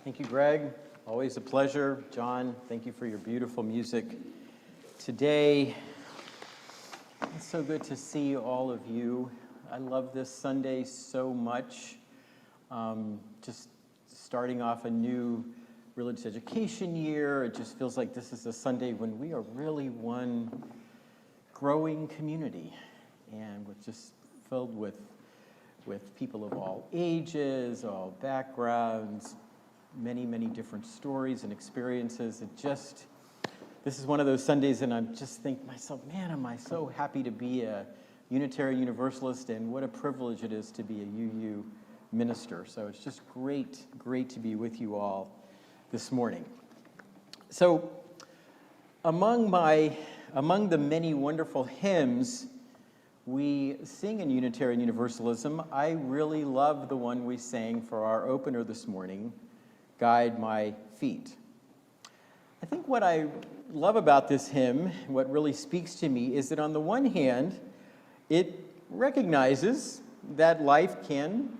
Thank you, Greg. Always a pleasure. John, thank you for your beautiful music today. It's so good to see all of you. I love this Sunday so much. Just starting off a new religious education year, it just feels like this is a Sunday when we are really one growing community, and we're just filled with people of all ages, all backgrounds, many, many different stories and experiences. This is one of those Sundays, and I just think to myself, man, am I so happy to be a Unitarian Universalist, and what a privilege it is to be a UU minister. So it's just great to be with you all this morning. So among the many wonderful hymns we sing in Unitarian Universalism, I really love the one we sang for our opener this morning, Guide My Feet. I think what I love about this hymn, what really speaks to me, is that on the one hand, it recognizes that life can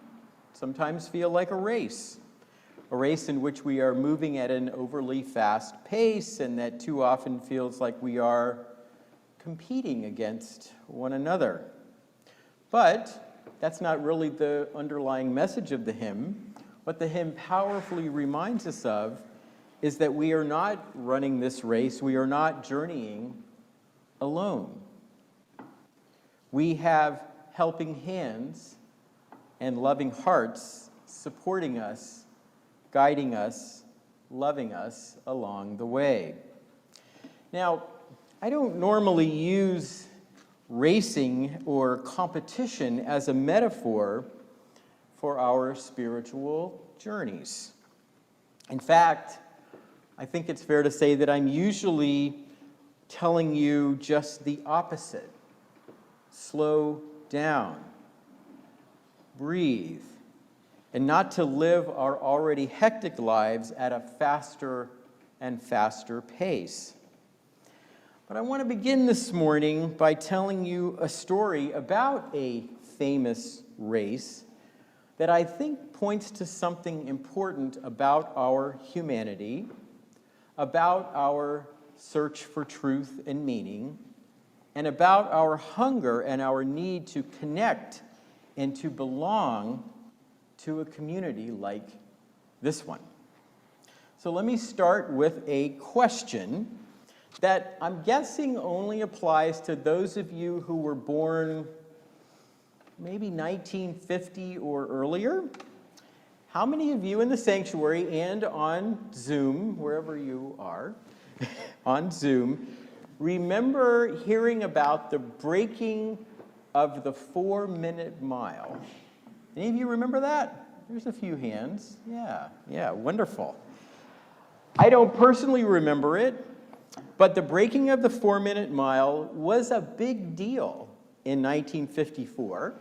sometimes feel like a race in which we are moving at an overly fast pace, and that too often feels like we are competing against one another. But that's not really the underlying message of the hymn. What the hymn powerfully reminds us of is that we are not running this race, we are not journeying alone. We have helping hands and loving hearts supporting us, guiding us, loving us along the way. Now, I don't normally use racing or competition as a metaphor for our spiritual journeys. In fact, I think it's fair to say that I'm usually telling you just the opposite. Slow down, breathe, and not to live our already hectic lives at a faster and faster pace. But I want to begin this morning by telling you a story about a famous race that I think points to something important about our humanity, about our search for truth and meaning, and about our hunger and our need to connect and to belong to a community like this one. So let me start with a question that I'm guessing only applies to those of you who were born maybe 1950 or earlier. How many of you in the sanctuary and on Zoom, wherever you are, on Zoom, remember hearing about the breaking of the 4-minute mile? Any of you remember that? There's a few hands. Yeah, wonderful. I don't personally remember it, but the breaking of the 4-minute mile was a big deal in 1954,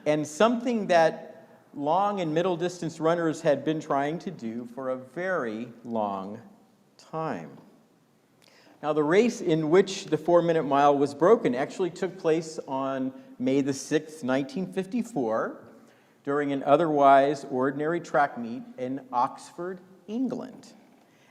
and something that long and middle distance runners had been trying to do for a very long time. Now, the race in which the 4-minute mile was broken actually took place on May the 6th, 1954, during an otherwise ordinary track meet in Oxford, England.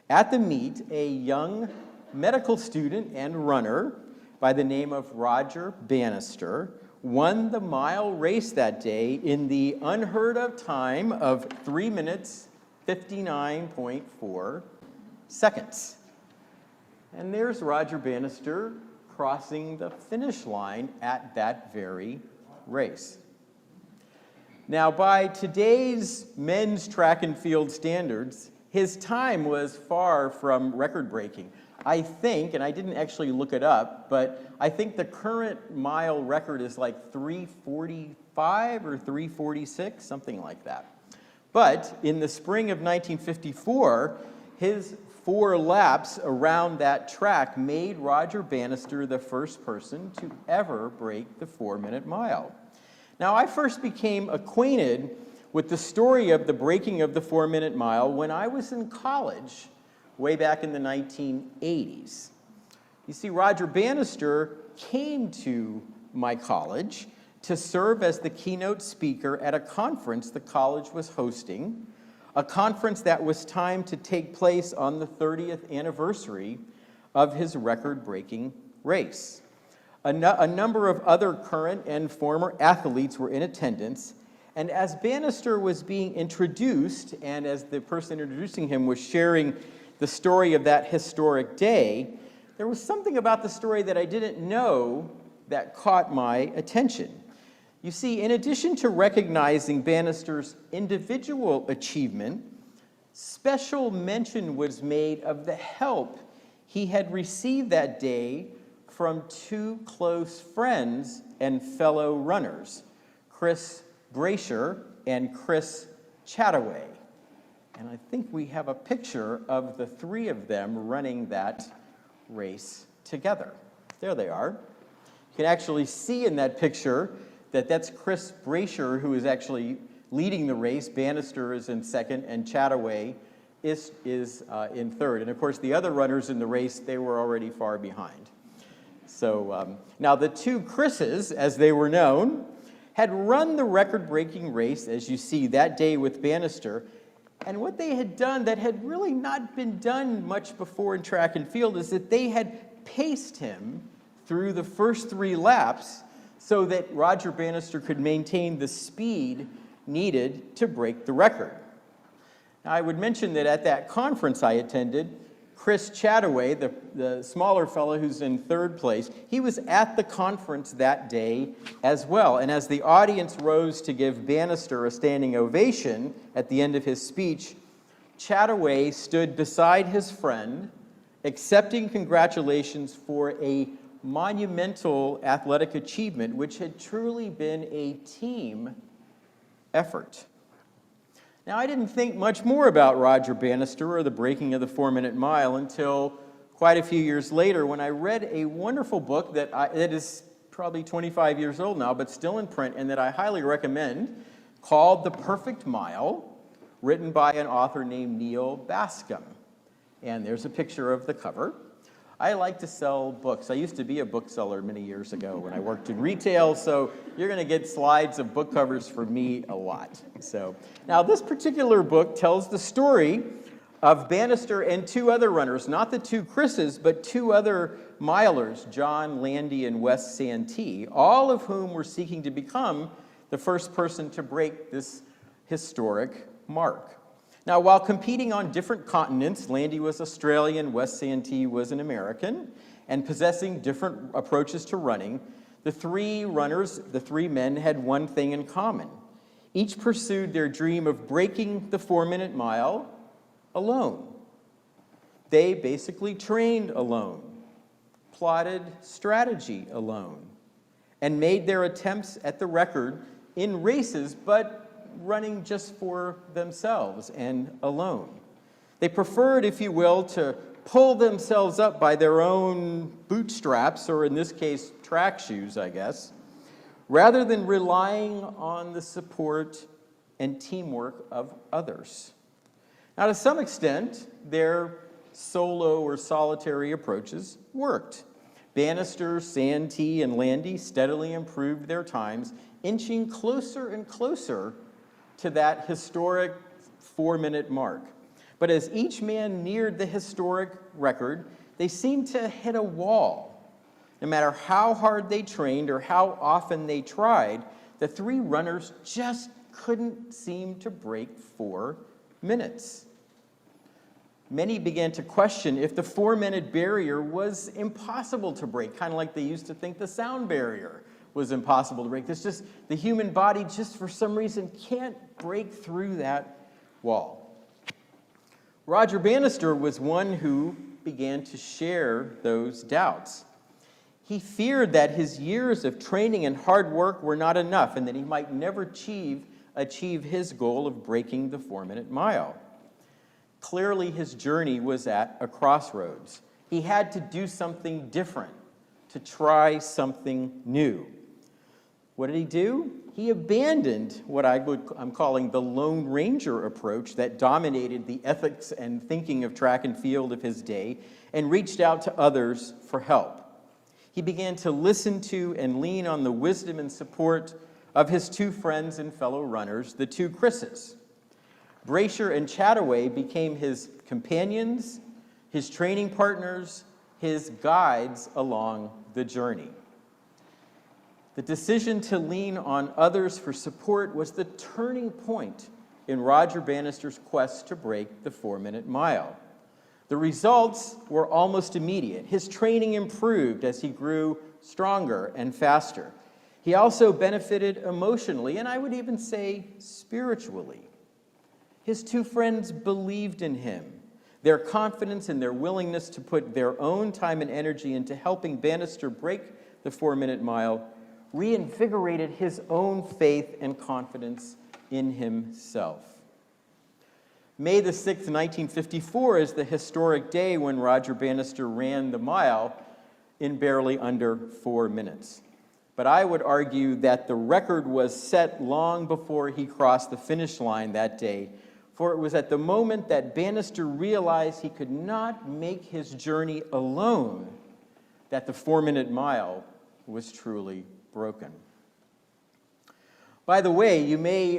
At the meet, a young medical student and runner by the name of Roger Bannister won the mile race that day in the unheard of time of 3 minutes, 59.4 seconds. And there's Roger Bannister crossing the finish line at that very race. Now, by today's men's track and field standards, his time was far from record-breaking. I think, and I didn't actually look it up, but I think the current mile record is like 3:45 or 3:46, something like that. But in the spring of 1954, his 4 laps around that track made Roger Bannister the first person to ever break the 4-minute mile. Now, I first became acquainted with the story of the breaking of the 4-minute mile when I was in college, way back in the 1980s. You see, Roger Bannister came to my college to serve as the keynote speaker at a conference the college was hosting a conference that was timed to take place on the 30th anniversary of his record-breaking race. A number of other current and former athletes were in attendance, and as Bannister was being introduced, and as the person introducing him was sharing the story of that historic day, there was something about the story that I didn't know that caught my attention. You see, in addition to recognizing Bannister's individual achievement, special mention was made of the help he had received that day from two close friends and fellow runners, Chris Brasher and Chris Chataway. And I think we have a picture of the three of them running that race together. There they are. You can actually see in that picture that that's Chris Brasher, who is actually leading the race. Bannister is in second, and Chataway is in third. And of course, the other runners in the race, they were already far behind. So now the two Chris's, as they were known, had run the record-breaking race, as you see, that day with Bannister. And what they had done that had really not been done much before in track and field is that they had paced him through the first 3 laps so that Roger Bannister could maintain the speed needed to break the record. Now, I would mention that at that conference I attended, Chris Chataway, the smaller fellow who's in third place, he was at the conference that day as well. And as the audience rose to give Bannister a standing ovation at the end of his speech, Chataway stood beside his friend, accepting congratulations for a monumental athletic achievement, which had truly been a team effort. Now, I didn't think much more about Roger Bannister or the breaking of the 4-minute mile until quite a few years later when I read a wonderful book that is probably 25 years old now, but still in print, and that I highly recommend, called The Perfect Mile, written by an author named Neil Bascom. And there's a picture of the cover. I like to sell books. I used to be a bookseller many years ago when I worked in retail, so you're going to get slides of book covers from me a lot. So now this particular book tells the story of Bannister and 2 other runners, not the 2 Chris's, but 2 other milers, John Landy and Wes Santee, all of whom were seeking to become the first person to break this historic mark. Now, while competing on different continents, Landy was Australian, Wes Santee was an American, and possessing different approaches to running, the 3 runners, the 3 men, had one thing in common. Each pursued their dream of breaking the 4-minute mile alone. They basically trained alone, plotted strategy alone, and made their attempts at the record in races, but running just for themselves and alone. They preferred, if you will, to pull themselves up by their own bootstraps, or in this case, track shoes, I guess, rather than relying on the support and teamwork of others. Now, to some extent, their solo or solitary approaches worked. Bannister, Santee, and Landy steadily improved their times, inching closer and closer to that historic 4-minute mark. But as each man neared the historic record, they seemed to hit a wall. No matter how hard they trained or how often they tried, the 3 runners just couldn't seem to break 4 minutes. Many began to question if the 4-minute barrier was impossible to break, kind of like they used to think the sound barrier was impossible to break. It's just the human body just for some reason can't break through that wall. Roger Bannister was one who began to share those doubts. He feared that his years of training and hard work were not enough and that he might never achieve his goal of breaking the 4-minute mile. Clearly, his journey was at a crossroads. He had to do something different, to try something new. What did he do? He abandoned what I'm calling the Lone Ranger approach that dominated the ethics and thinking of track and field of his day and reached out to others for help. He began to listen to and lean on the wisdom and support of his 2 friends and fellow runners, the 2 Chris's. Brasher and Chataway became his companions, his training partners, his guides along the journey. The decision to lean on others for support was the turning point in Roger Bannister's quest to break the 4-minute mile. The results were almost immediate. His training improved as he grew stronger and faster. He also benefited emotionally, and I would even say spiritually. His two friends believed in him. Their confidence and their willingness to put their own time and energy into helping Bannister break the 4-minute mile reinvigorated his own faith and confidence in himself. May the 6th, 1954 is the historic day when Roger Bannister ran the mile in barely under 4 minutes. But I would argue that the record was set long before he crossed the finish line that day, for it was at the moment that Bannister realized he could not make his journey alone that the 4-minute mile was truly broken. By the way, you may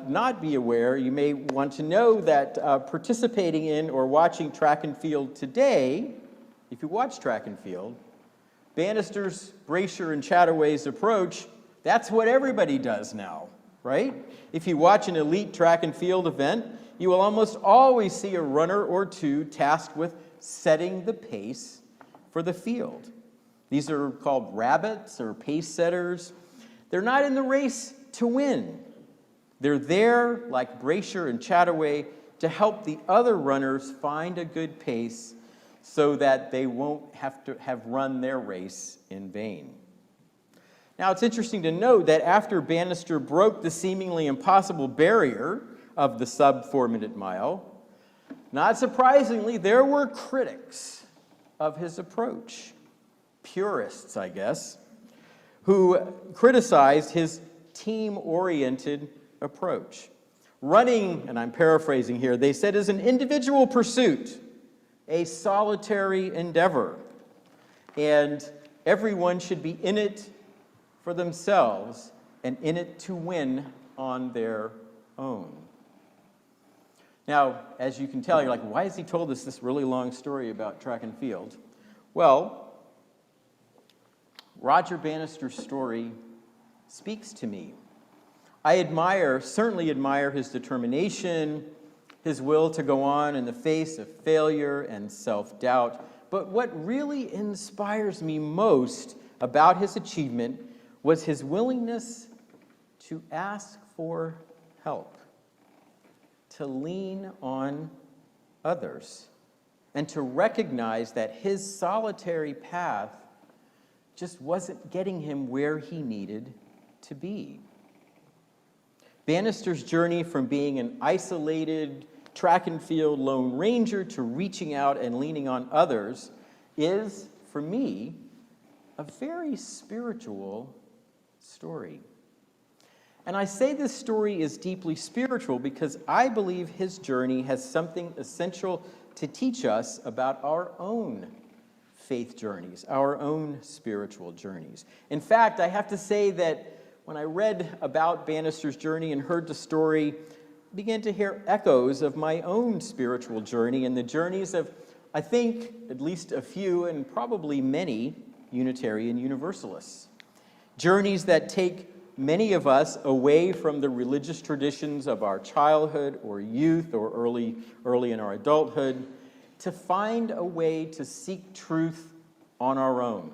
not be aware, you may want to know that participating in or watching track and field today, if you watch track and field, Bannister's, Brasher, and Chataway's approach, that's what everybody does now, right? If you watch an elite track and field event, you will almost always see a runner or two tasked with setting the pace for the field. These are called rabbits or pace setters. They're not in the race to win. They're there, like Brasher and Chataway, to help the other runners find a good pace so that they won't have to have run their race in vain. Now, it's interesting to note that after Bannister broke the seemingly impossible barrier of the sub-4-minute mile, not surprisingly, there were critics of his approach, purists, I guess, who criticized his team-oriented approach. Running, and I'm paraphrasing here, they said is an individual pursuit, a solitary endeavor, and everyone should be in it for themselves and in it to win on their own. Now, as you can tell, you're like, why has he told us this really long story about track and field? Well, Roger Bannister's story speaks to me. I certainly admire his determination, his will to go on in the face of failure and self-doubt. But what really inspires me most about his achievement was his willingness to ask for help, to lean on others, and to recognize that his solitary path just wasn't getting him where he needed to be. Bannister's journey from being an isolated track and field lone ranger to reaching out and leaning on others is, for me, a very spiritual story. And I say this story is deeply spiritual because I believe his journey has something essential to teach us about our own faith journeys, our own spiritual journeys. In fact, I have to say that when I read about Bannister's journey and heard the story, I began to hear echoes of my own spiritual journey and the journeys of, I think, at least a few and probably many Unitarian Universalists. Journeys that take many of us away from the religious traditions of our childhood or youth or early in our adulthood to find a way to seek truth on our own,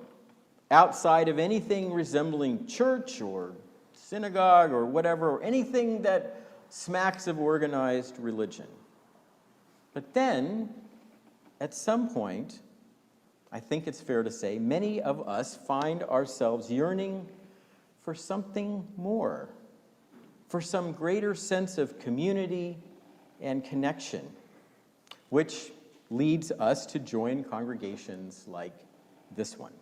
outside of anything resembling church or synagogue or whatever, or anything that smacks of organized religion. But then, at some point, I think it's fair to say, many of us find ourselves yearning for something more, for some greater sense of community and connection, which leads us to join congregations like this one.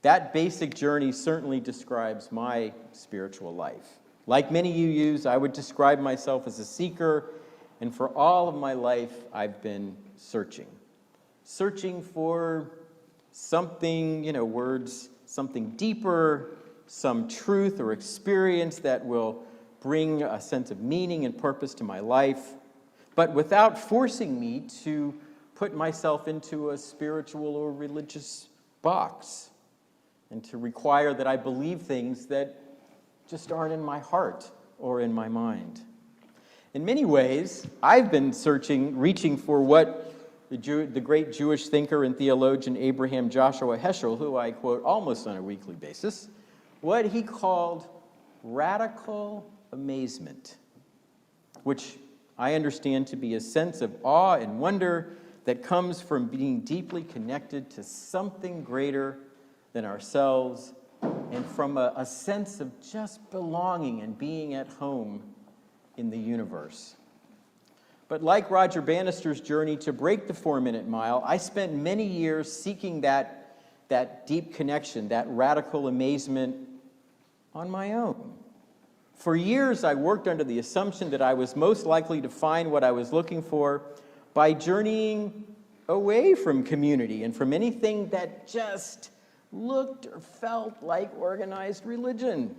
That basic journey certainly describes my spiritual life. Like many UUs, I would describe myself as a seeker, and for all of my life, I've been searching for something, something deeper, some truth or experience that will bring a sense of meaning and purpose to my life, but without forcing me to put myself into a spiritual or religious box and to require that I believe things that just aren't in my heart or in my mind. In many ways, I've been reaching for what the great Jewish thinker and theologian Abraham Joshua Heschel, who I quote almost on a weekly basis, what he called radical amazement, which I understand to be a sense of awe and wonder that comes from being deeply connected to something greater than ourselves and from a sense of just belonging and being at home in the universe. But like Roger Bannister's journey to break the 4-minute mile, I spent many years seeking that deep connection, that radical amazement on my own. For years, I worked under the assumption that I was most likely to find what I was looking for by journeying away from community and from anything that just looked or felt like organized religion.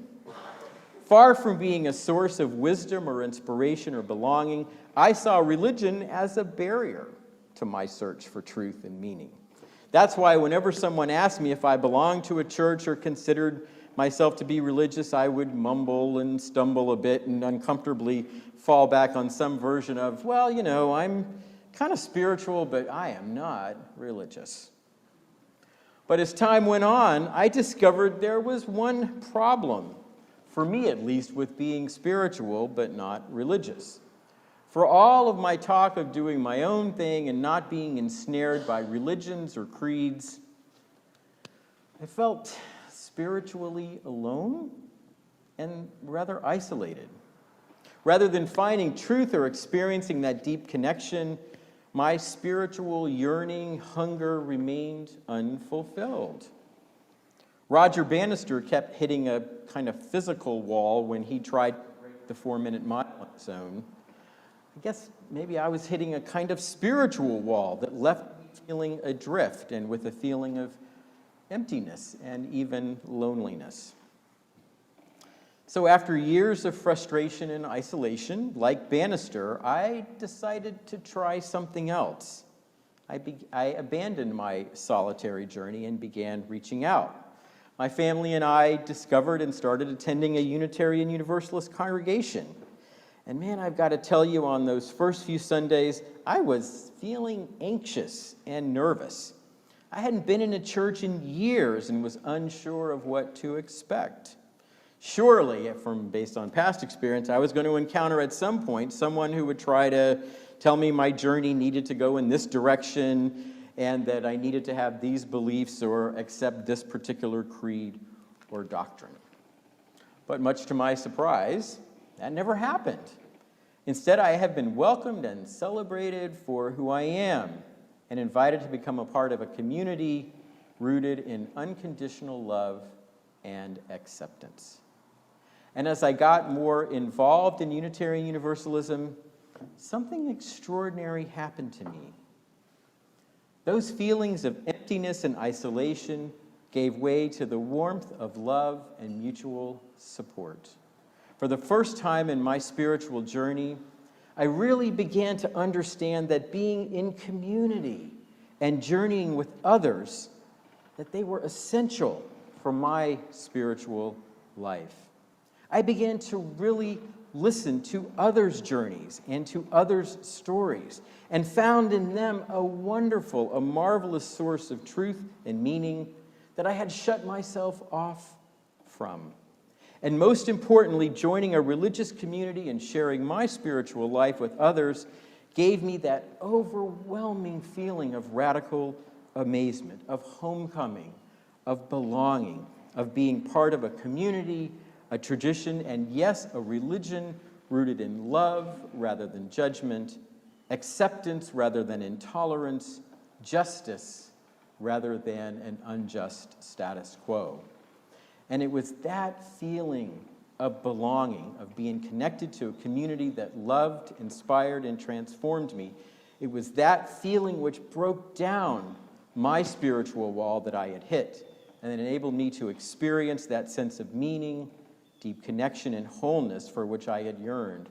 Far from being a source of wisdom or inspiration or belonging, I saw religion as a barrier to my search for truth and meaning. That's why whenever someone asked me if I belonged to a church or considered myself to be religious, I would mumble and stumble a bit and uncomfortably fall back on some version of, well, you know, I'm kind of spiritual, but I am not religious. But as time went on, I discovered there was one problem, for me at least, with being spiritual but not religious. For all of my talk of doing my own thing and not being ensnared by religions or creeds, I felt spiritually alone and rather isolated. Rather than finding truth or experiencing that deep connection, my spiritual yearning, hunger remained unfulfilled. Roger Bannister kept hitting a kind of physical wall when he tried to break the 4-minute mile on his own. I guess maybe I was hitting a kind of spiritual wall that left me feeling adrift and with a feeling of emptiness and even loneliness. So after years of frustration and isolation, like Bannister, I decided to try something else. I abandoned my solitary journey and began reaching out. My family and I discovered and started attending a Unitarian Universalist congregation. And man, I've got to tell you, on those first few Sundays, I was feeling anxious and nervous. I hadn't been in a church in years and was unsure of what to expect. Surely, based on past experience, I was going to encounter at some point someone who would try to tell me my journey needed to go in this direction and that I needed to have these beliefs or accept this particular creed or doctrine. But much to my surprise, that never happened. Instead, I have been welcomed and celebrated for who I am and invited to become a part of a community rooted in unconditional love and acceptance. And as I got more involved in Unitarian Universalism, something extraordinary happened to me. Those feelings of emptiness and isolation gave way to the warmth of love and mutual support. For the first time in my spiritual journey, I really began to understand that being in community and journeying with others, that they were essential for my spiritual life. I began to really listen to others' journeys and to others' stories and found in them a wonderful, a marvelous source of truth and meaning that I had shut myself off from. And most importantly, joining a religious community and sharing my spiritual life with others gave me that overwhelming feeling of radical amazement, of homecoming, of belonging, of being part of a community, a tradition, and yes, a religion rooted in love rather than judgment, acceptance rather than intolerance, justice rather than an unjust status quo. And it was that feeling of belonging, of being connected to a community that loved, inspired, and transformed me. It was that feeling which broke down my spiritual wall that I had hit and enabled me to experience that sense of meaning deep connection and wholeness for which I had yearned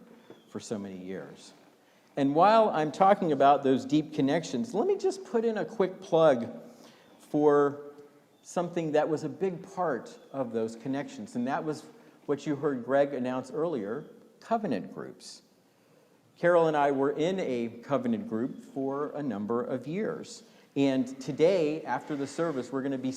for so many years. And while I'm talking about those deep connections, let me just put in a quick plug for something that was a big part of those connections, and that was what you heard Greg announce earlier, covenant groups. Carol and I were in a covenant group for a number of years. And today, after the service, we're going to be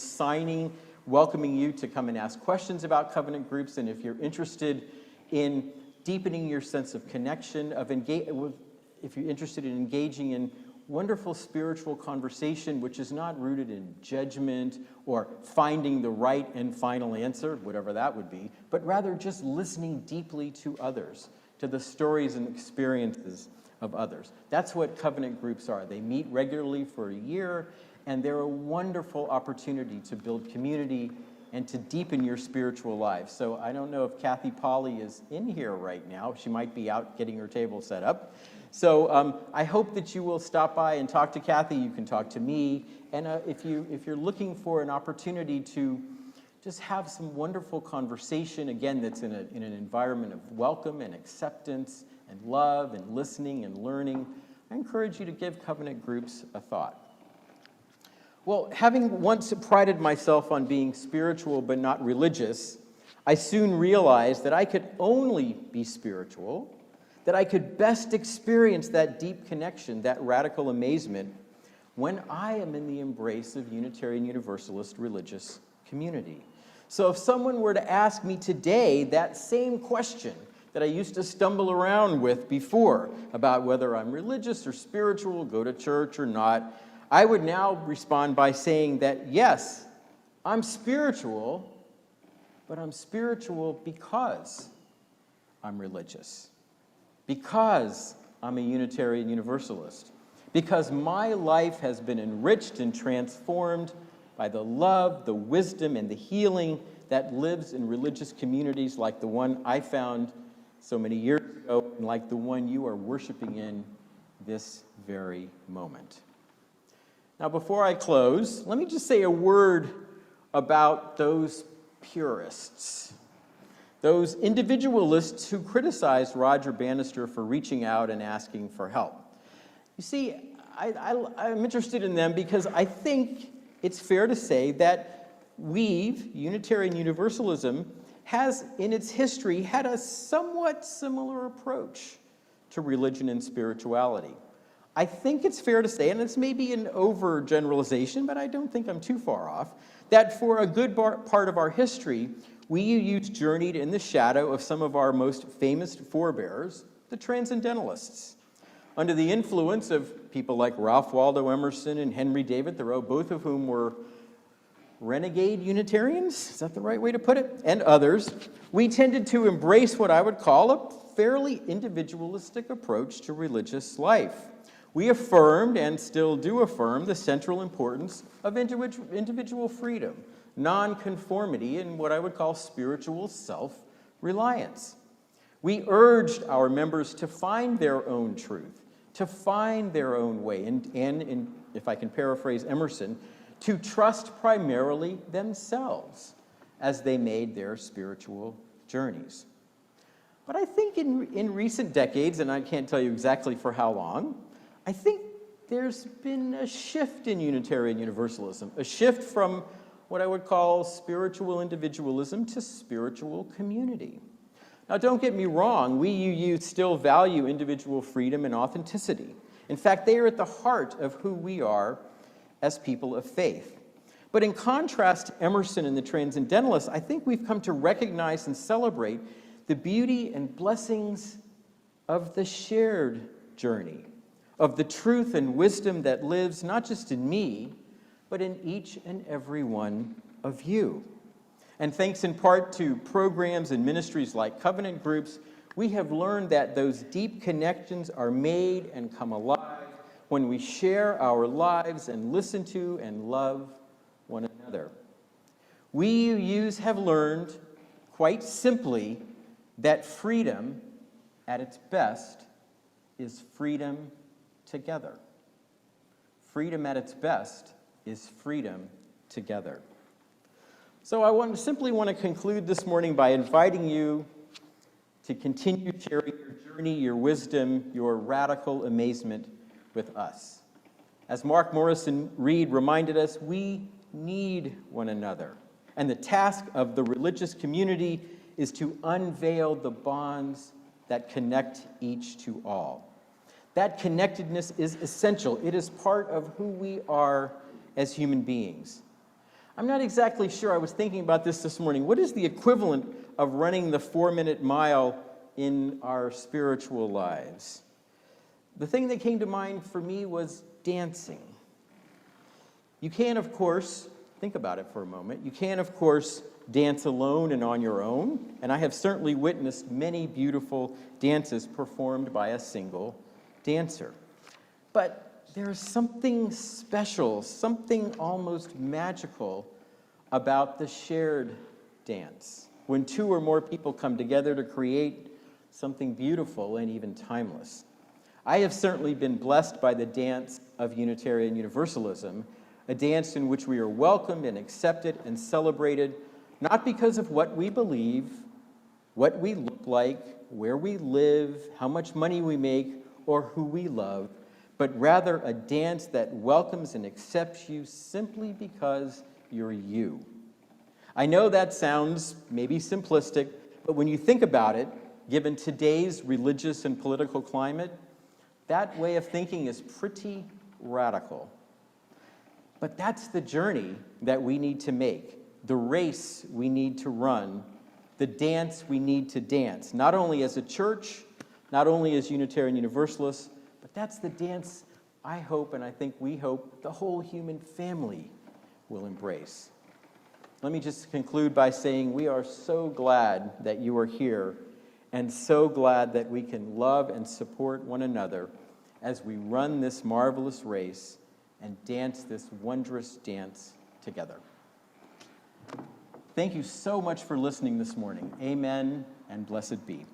welcoming you to come and ask questions about covenant groups. And if you're interested in deepening your sense of connection, if you're interested in engaging in wonderful spiritual conversation, which is not rooted in judgment or finding the right and final answer, whatever that would be, but rather just listening deeply to others, to the stories and experiences of others. That's what covenant groups are. They meet regularly for a year, and they're a wonderful opportunity to build community and to deepen your spiritual life. So I don't know if Kathy Polly is in here right now. She might be out getting her table set up. So I hope that you will stop by and talk to Kathy. You can talk to me. And if you're looking for an opportunity to just have some wonderful conversation, again, that's in an environment of welcome and acceptance and love and listening and learning, I encourage you to give covenant groups a thought. Well, having once prided myself on being spiritual but not religious, I soon realized that I could only be spiritual, that I could best experience that deep connection, that radical amazement, when I am in the embrace of Unitarian Universalist religious community. So if someone were to ask me today that same question that I used to stumble around with before about whether I'm religious or spiritual, go to church or not, I would now respond by saying that, yes, I'm spiritual, but I'm spiritual because I'm religious, because I'm a Unitarian Universalist, because my life has been enriched and transformed by the love, the wisdom, and the healing that lives in religious communities like the one I found so many years ago, and like the one you are worshiping in this very moment. Now, before I close, let me just say a word about those purists, those individualists who criticized Roger Bannister for reaching out and asking for help. You see, I'm interested in them because I think it's fair to say that Unitarian Universalism, has in its history had a somewhat similar approach to religion and spirituality. I think it's fair to say, and this may be an overgeneralization, but I don't think I'm too far off, that for a good part of our history, we UUs journeyed in the shadow of some of our most famous forebears, the Transcendentalists. Under the influence of people like Ralph Waldo Emerson and Henry David Thoreau, both of whom were renegade Unitarians, is that the right way to put it? And others, we tended to embrace what I would call a fairly individualistic approach to religious life. We affirmed, and still do affirm, the central importance of individual freedom, nonconformity, and what I would call spiritual self-reliance. We urged our members to find their own truth, to find their own way, and if I can paraphrase Emerson, to trust primarily themselves as they made their spiritual journeys. But I think in recent decades, and I can't tell you exactly for how long, I think there's been a shift in Unitarian Universalism, a shift from what I would call spiritual individualism to spiritual community. Now, don't get me wrong, we UUs still value individual freedom and authenticity. In fact, they are at the heart of who we are as people of faith. But in contrast to Emerson and the Transcendentalists, I think we've come to recognize and celebrate the beauty and blessings of the shared journey, of the truth and wisdom that lives not just in me, but in each and every one of you. And thanks in part to programs and ministries like covenant groups, we have learned that those deep connections are made and come alive when we share our lives and listen to and love one another. We UUs have learned, quite simply, that freedom at its best is freedom together. Freedom at its best is freedom together. So I simply want to conclude this morning by inviting you to continue sharing your journey, your wisdom, your radical amazement with us. As Mark Morrison Reed reminded us, we need one another. And the task of the religious community is to unveil the bonds that connect each to all. That connectedness is essential. It is part of who we are as human beings. I'm not exactly sure. I was thinking about this morning. What is the equivalent of running the 4-minute mile in our spiritual lives? The thing that came to mind for me was dancing. You can, of course, think about it for a moment. You can, of course, dance alone and on your own. And I have certainly witnessed many beautiful dances performed by a single dancer. But there's something special, something almost magical about the shared dance, when 2 or more people come together to create something beautiful and even timeless. I have certainly been blessed by the dance of Unitarian Universalism, a dance in which we are welcomed and accepted and celebrated, not because of what we believe, what we look like, where we live, how much money we make, or who we love, but rather a dance that welcomes and accepts you simply because you're you. I know that sounds maybe simplistic, but when you think about it, given today's religious and political climate, that way of thinking is pretty radical. But that's the journey that we need to make, the race we need to run, the dance we need to dance, not only as a church, not only as Unitarian Universalists, but that's the dance I hope, and I think we hope, the whole human family will embrace. Let me just conclude by saying we are so glad that you are here, and so glad that we can love and support one another as we run this marvelous race and dance this wondrous dance together. Thank you so much for listening this morning. Amen, and blessed be.